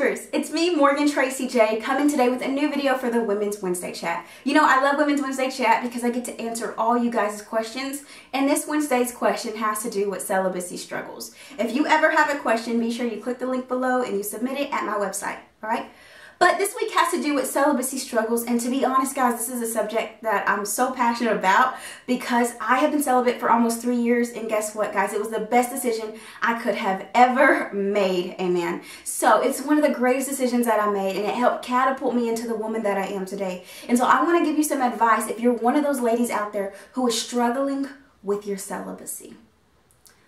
YouTubers, it's me, Tracy J, coming today with a new video for the Women's Wednesday Chat. You know, I love Women's Wednesday Chat because I get to answer all you guys' questions, and this Wednesday's question has to do with celibacy struggles. If you ever have a question, be sure you click the link below and you submit it at my website, alright? But this week has to do with celibacy struggles, and to be honest guys, this is a subject that I'm so passionate about because I have been celibate for almost 3 years, and guess what guys, it was the best decision I could have ever made, amen. So it's one of the greatest decisions that I made, and it helped catapult me into the woman that I am today. And so I want to give you some advice if you're one of those ladies out there who is struggling with your celibacy.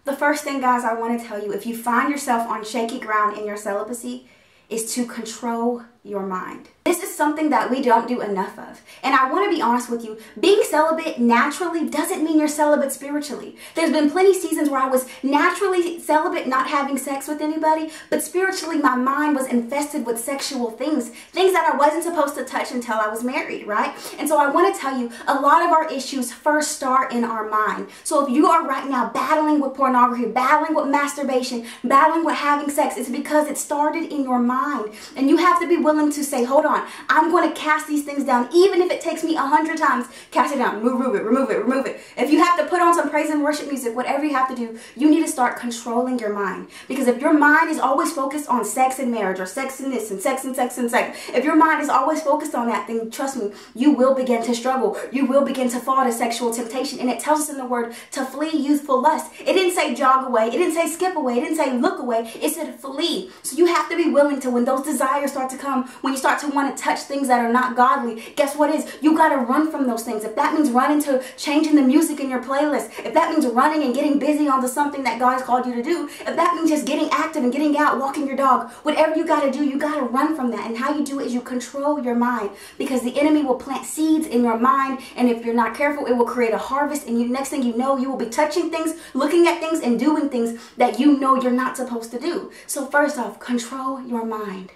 The first thing guys I want to tell you, if you find yourself on shaky ground in your celibacy, is to control your mind. This is something that we don't do enough of. And I want to be honest with you, being celibate naturally doesn't mean you're celibate spiritually. There's been plenty of seasons where I was naturally celibate, not having sex with anybody, but spiritually my mind was infested with sexual things that I wasn't supposed to touch until I was married, right? And so I want to tell you, a lot of our issues first start in our mind. So if you are right now battling with pornography, battling with masturbation, battling with having sex, it's because it started in your mind. And you have to be willing to say, hold on, I'm going to cast these things down, even if it takes me 100 times. Cast it down, remove it, remove it, remove it. If you have to put on some praise and worship music, whatever you have to do, you need to start controlling your mind. Because if your mind is always focused on sex and marriage, or sex and this, and sex and sex and sex, if your mind is always focused on that, then trust me, you will begin to struggle. You will begin to fall to sexual temptation. And it tells us in the word to flee youthful lust. It didn't say jog away. It didn't say skip away. It didn't say look away. It said flee. So you have to be willing to, when those desires start to come, when you start to want to touch things that are not godly, guess what is? You got to run from those things. If that means running to changing the music in your playlist, if that means running and getting busy onto something that God has called you to do, if that means just getting active and getting out, walking your dog, whatever you got to do, you got to run from that. And how you do it is you control your mind, because the enemy will plant seeds in your mind, and if you're not careful, it will create a harvest, and next thing you know, you will be touching things, looking at things, and doing things that you know you're not supposed to do. So first off, control your mind.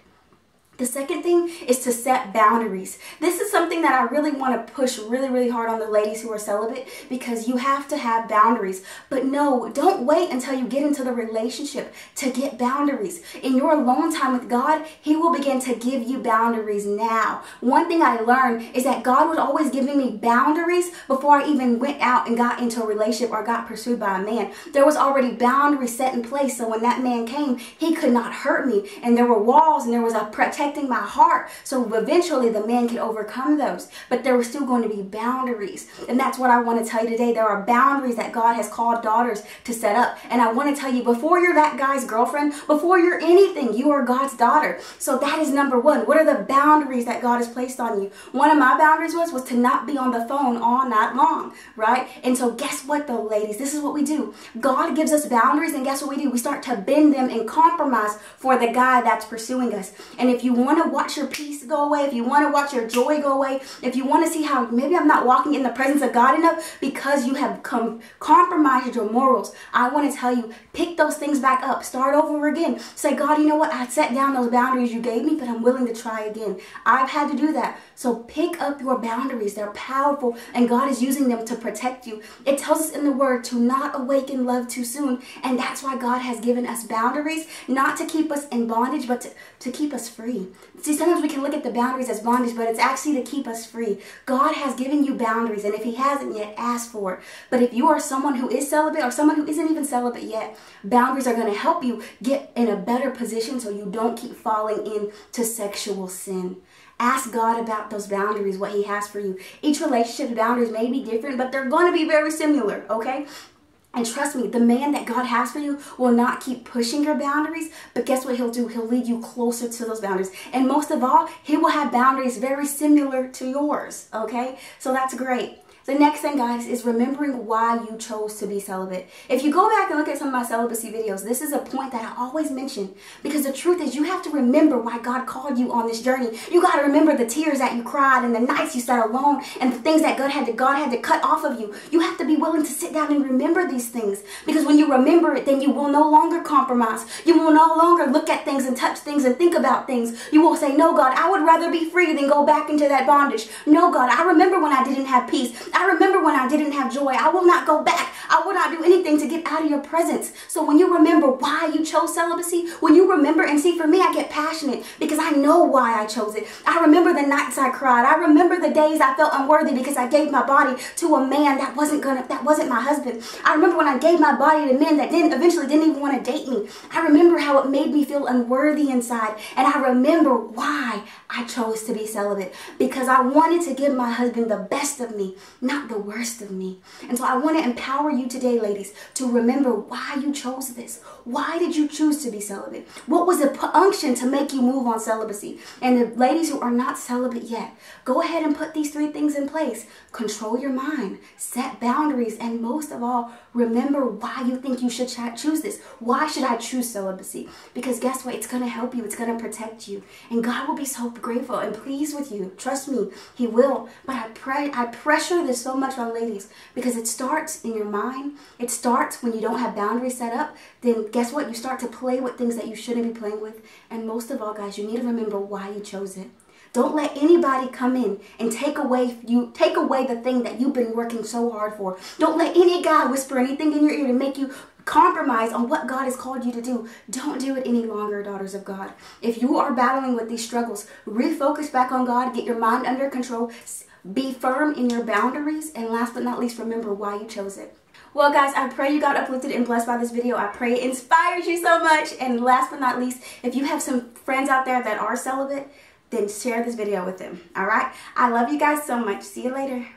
The second thing is to set boundaries. This is something that I really want to push really hard on the ladies who are celibate, because you have to have boundaries. But no, don't wait until you get into the relationship to get boundaries. In your alone time with God, He will begin to give you boundaries now. One thing I learned is that God was always giving me boundaries before I even went out and got into a relationship or got pursued by a man. There was already boundaries set in place, so when that man came, he could not hurt me. And there were walls, and there was a protecting my heart, so eventually the man could overcome those, but there were still going to be boundaries. And that's what I want to tell you today. There are boundaries that God has called daughters to set up, and I want to tell you, before you're that guy's girlfriend, before you're anything, you are God's daughter. So that is number one. What are the boundaries that God has placed on you? One of my boundaries was to not be on the phone all night long, right? And so guess what though, ladies, this is what we do. God gives us boundaries, and guess what we do? We start to bend them and compromise for the guy that's pursuing us. And if you want to watch your peace go away, if you want to watch your joy go away, if you want to see how maybe I'm not walking in the presence of God enough because you have compromised your morals, I want to tell you, pick those things back up. Start over again. Say, God, you know what? I set down those boundaries you gave me, but I'm willing to try again. I've had to do that. So pick up your boundaries. They're powerful, and God is using them to protect you. It tells us in the word to not awaken love too soon, and that's why God has given us boundaries, not to keep us in bondage, but to keep us free. See, sometimes we can look at the boundaries as bondage, but it's actually to keep us free. God has given you boundaries, and if He hasn't yet, ask for it. But if you are someone who is celibate, or someone who isn't even celibate yet, boundaries are going to help you get in a better position so you don't keep falling into sexual sin. Ask God about those boundaries, what He has for you. Each relationship's boundaries may be different, but they're going to be very similar, okay? And trust me, the man that God has for you will not keep pushing your boundaries, but guess what He'll do? He'll lead you closer to those boundaries. And most of all, He will have boundaries very similar to yours, okay? So that's great. The next thing, guys, is remembering why you chose to be celibate. If you go back and look at some of my celibacy videos, this is a point that I always mention, because the truth is you have to remember why God called you on this journey. You got to remember the tears that you cried, and the nights you sat alone, and the things that God had to cut off of you. You have to be willing to sit down and remember these these things. Because when you remember it, then you will no longer compromise. You will no longer look at things and touch things and think about things. You will say, no, God, I would rather be free than go back into that bondage. No, God, I remember when I didn't have peace. I remember when I didn't have joy. I will not go back. I will not do anything to get out of your presence. So when you remember why you chose celibacy, when you remember, and see, for me, I get passionate because I know why I chose it. I remember the nights I cried. I remember the days I felt unworthy because I gave my body to a man that wasn't my husband. I remember when I gave my body to men that eventually didn't even want to date me. I remember how it made me feel unworthy inside. And I remember why I chose to be celibate, because I wanted to give my husband the best of me, not the worst of me. And so I want to empower you today, ladies, to remember why you chose this. Why did you choose to be celibate? What was the unction to make you move on celibacy? And the ladies who are not celibate yet, go ahead and put these 3 things in place. Control your mind, set boundaries, and most of all, remember why you think you should choose this. Why should I choose celibacy? Because guess what? It's going to help you. It's going to protect you. And God will be so grateful and pleased with you. Trust me, He will. But I pressure this so much on ladies because it starts in your mind. It starts when you don't have boundaries set up. Then guess what? You start to play with things that you shouldn't be playing with. And most of all, guys, you need to remember why you chose it. Don't let anybody come in and take away the thing that you've been working so hard for. Don't let any guy whisper anything in your ear to make you compromise on what God has called you to do. Don't do it any longer, daughters of God. If you are battling with these struggles, refocus back on God, get your mind under control, be firm in your boundaries, and last but not least, remember why you chose it. Well, guys, I pray you got uplifted and blessed by this video. I pray it inspires you so much. And last but not least, if you have some friends out there that are celibate, then share this video with them. All right? I love you guys so much. See you later.